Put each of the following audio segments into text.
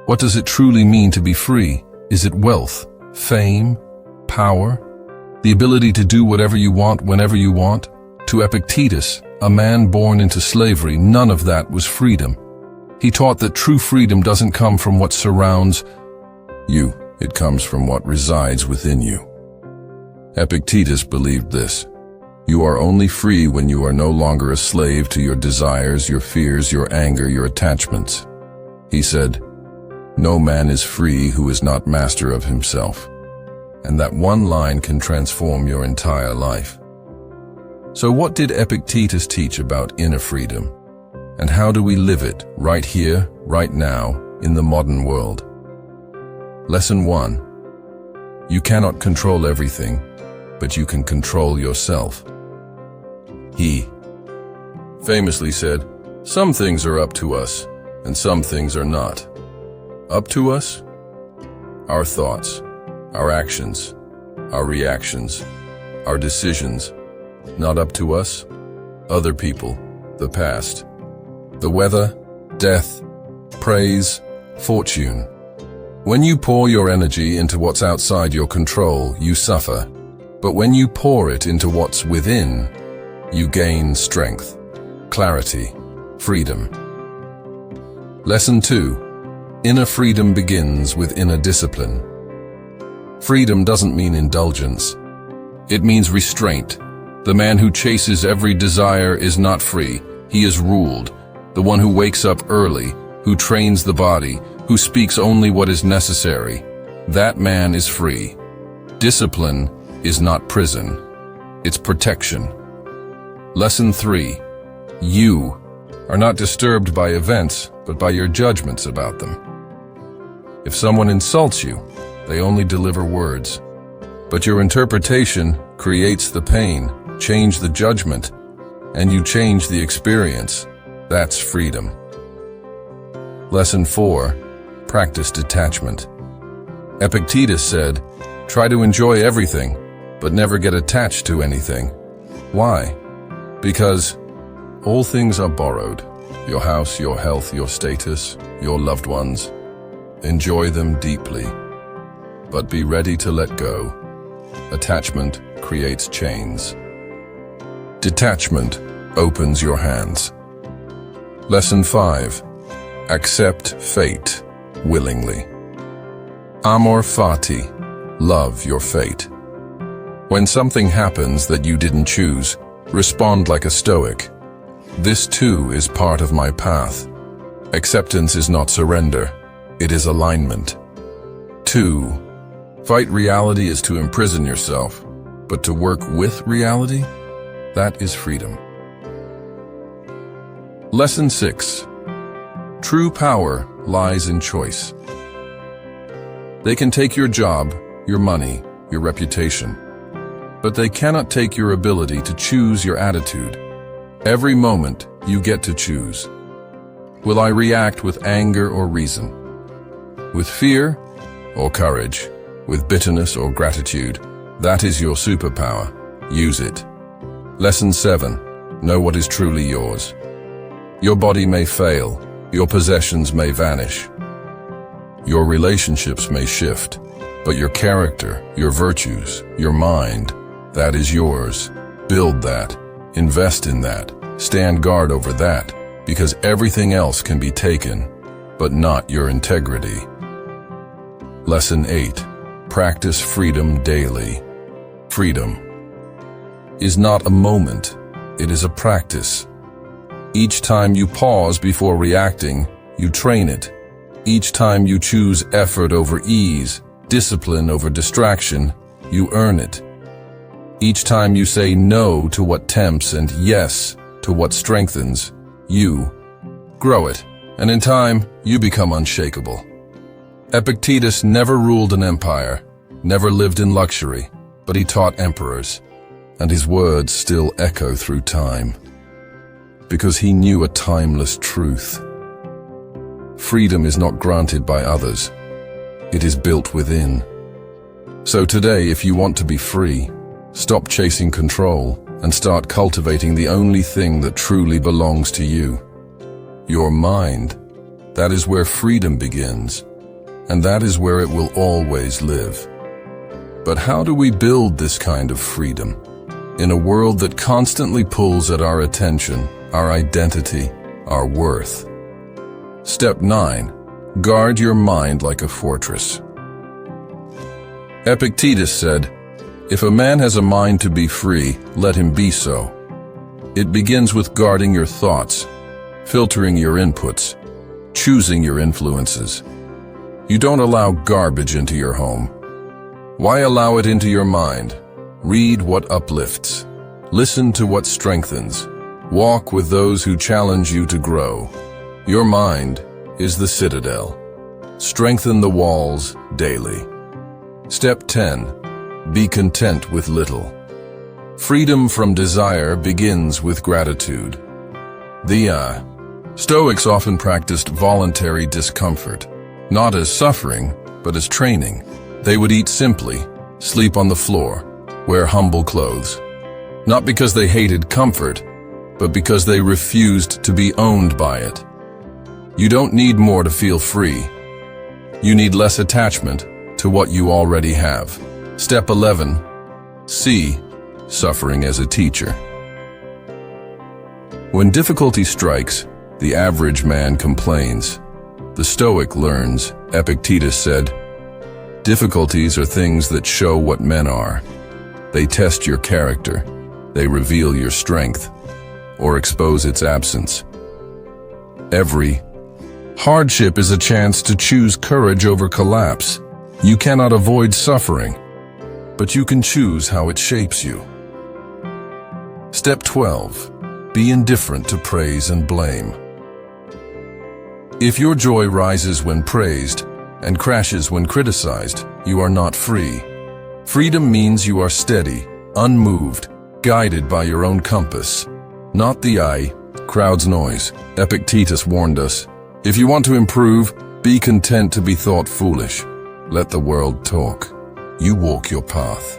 What does it truly mean to be free? Is it wealth, fame, power, the ability to do whatever you want whenever you want? To Epictetus, a man born into slavery, none of that was freedom. He taught that true freedom doesn't come from what surrounds you, it comes from what resides within you. Epictetus believed this. You are only free when you are no longer a slave to your desires, your fears, your anger, your attachments. He said, "No man is free who is not master of himself." And that one line can transform your entire life. So what did Epictetus teach about inner freedom? And how do we live it right here, right now, in the modern world? Lesson 1. You cannot control everything, but you can control yourself. He famously said, "Some things are up to us, and some things are not." Up to us? Our thoughts, our actions, our reactions, our decisions. Not up to us? Other people, the past, the weather, death, praise, fortune. When you pour your energy into what's outside your control, you suffer. But when you pour it into what's within, you gain strength, clarity, freedom. Lesson 2. Inner freedom begins with inner discipline. Freedom doesn't mean indulgence. It means restraint. The man who chases every desire is not free. He is ruled. The one who wakes up early, who trains the body, who speaks only what is necessary, that man is free. Discipline is not prison. It's protection. Lesson 3. You are not disturbed by events, but by your judgments about them. If someone insults you, they only deliver words. But your interpretation creates the pain, change the judgment, and you change the experience. That's freedom. Lesson 4. Practice detachment. Epictetus said, "Try to enjoy everything, but never get attached to anything." Why? Because all things are borrowed. Your house, your health, your status, your loved ones. Enjoy them deeply, but be ready to let go. Attachment creates chains. Detachment opens your hands. Lesson 5. Accept fate willingly. Amor fati, love your fate. When something happens that you didn't choose, respond like a Stoic. This too is part of my path. Acceptance is not surrender, it is alignment. 2. Fight reality is to imprison yourself, but to work with reality, that is freedom. Lesson 6. True power lies in choice. They can take your job, your money, your reputation, but they cannot take your ability to choose your attitude. Every moment you get to choose. Will I react with anger or reason? With fear or courage? With bitterness or gratitude? That is your superpower. Use it. Lesson 7. Know what is truly yours. Your body may fail. Your possessions may vanish. Your relationships may shift. But your character, your virtues, your mind, that is yours. Build that. Invest in that. Stand guard over that. Because everything else can be taken, but not your integrity. Lesson 8. Practice freedom daily. Freedom is not a moment, it is a practice. Each time you pause before reacting, you train it. Each time you choose effort over ease, discipline over distraction, you earn it. Each time you say no to what tempts and yes to what strengthens, you grow it. And in time, you become unshakable. Epictetus never ruled an empire, never lived in luxury, but he taught emperors, and his words still echo through time. Because he knew a timeless truth. Freedom is not granted by others, it is built within. So today, if you want to be free, stop chasing control and start cultivating the only thing that truly belongs to you. Your mind. That is where freedom begins. and that is where it will always live. But how do we build this kind of freedom? In a world that constantly pulls at our attention, our identity, our worth. Step 9. Guard your mind like a fortress. Epictetus said, "If a man has a mind to be free, let him be so." It begins with guarding your thoughts, filtering your inputs, choosing your influences. You don't allow garbage into your home. Why allow it into your mind? Read what uplifts. Listen to what strengthens. Walk with those who challenge you to grow. Your mind is the citadel. Strengthen the walls daily. Step 10. Be content with little. Freedom from desire begins with gratitude. The Stoics often practiced voluntary discomfort, not as suffering, but as training. They would eat simply, sleep on the floor, wear humble clothes. Not because they hated comfort, but because they refused to be owned by it. You don't need more to feel free. You need less attachment to what you already have. Step 11. See suffering as a teacher. When difficulty strikes, the average man complains. The Stoic learns. Epictetus said, "Difficulties are things that show what men are. They test your character. They reveal your strength, or expose its absence." Every hardship is a chance to choose courage over collapse. You cannot avoid suffering, but you can choose how it shapes you. Step 12. Be indifferent to praise and blame. If your joy rises when praised and crashes when criticized, you are not free. Freedom means you are steady, unmoved, guided by your own compass, not the crowd's noise. Epictetus warned us, if you want to improve, be content to be thought foolish. Let the world talk. You walk your path.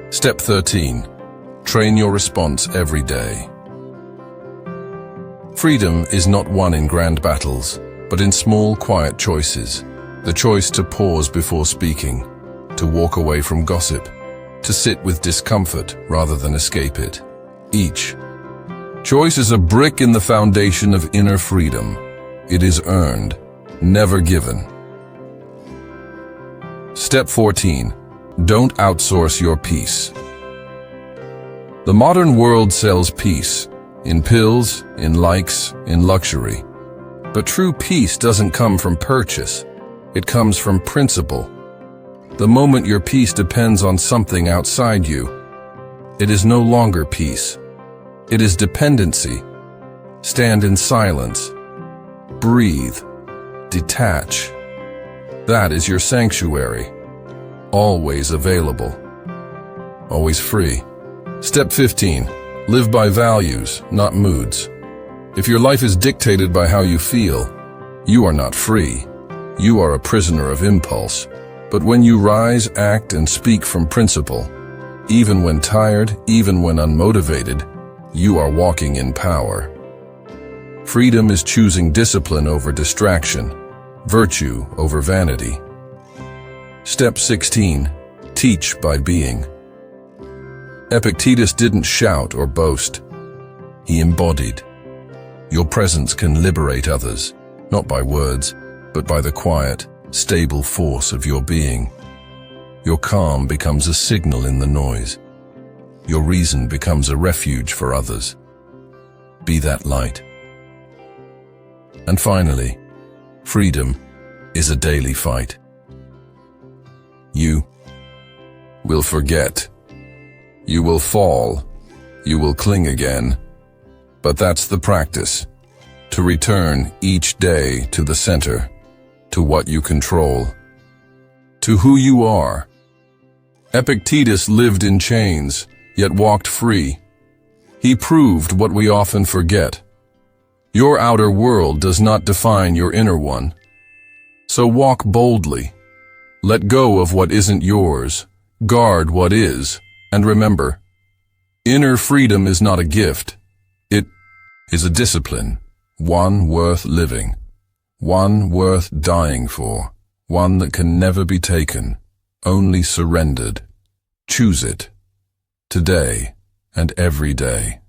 Step 13. Train your response every day. Freedom is not won in grand battles, but in small, quiet choices. The choice to pause before speaking, to walk away from gossip, to sit with discomfort rather than escape it. Each choice is a brick in the foundation of inner freedom. It is earned, never given. Step 14. Don't outsource your peace. The modern world sells peace, in pills, in likes, in luxury. But true peace doesn't come from purchase. It comes from principle. The moment your peace depends on something outside you, it is no longer peace. It is dependency. Stand in silence. Breathe. Detach. That is your sanctuary. Always available. Always free. Step 15. Live by values, not moods. If your life is dictated by how you feel, you are not free. You are a prisoner of impulse. But when you rise, act, and speak from principle, even when tired, even when unmotivated, you are walking in power. Freedom is choosing discipline over distraction, virtue over vanity. Step 16. Teach by being. Epictetus didn't shout or boast. He embodied. Your presence can liberate others, not by words, but by the quiet, stable force of your being. Your calm becomes a signal in the noise. Your reason becomes a refuge for others. Be that light. And finally, freedom is a daily fight. You will forget. You will fall. You will cling again. But that's the practice. To return each day to the center, to what you control, to who you are. Epictetus lived in chains, yet walked free. He proved what we often forget. Your outer world does not define your inner one. So walk boldly. Let go of what isn't yours. Guard what is. And remember, inner freedom is not a gift. It is a discipline, one worth living, one worth dying for, one that can never be taken, only surrendered. Choose it, today and every day.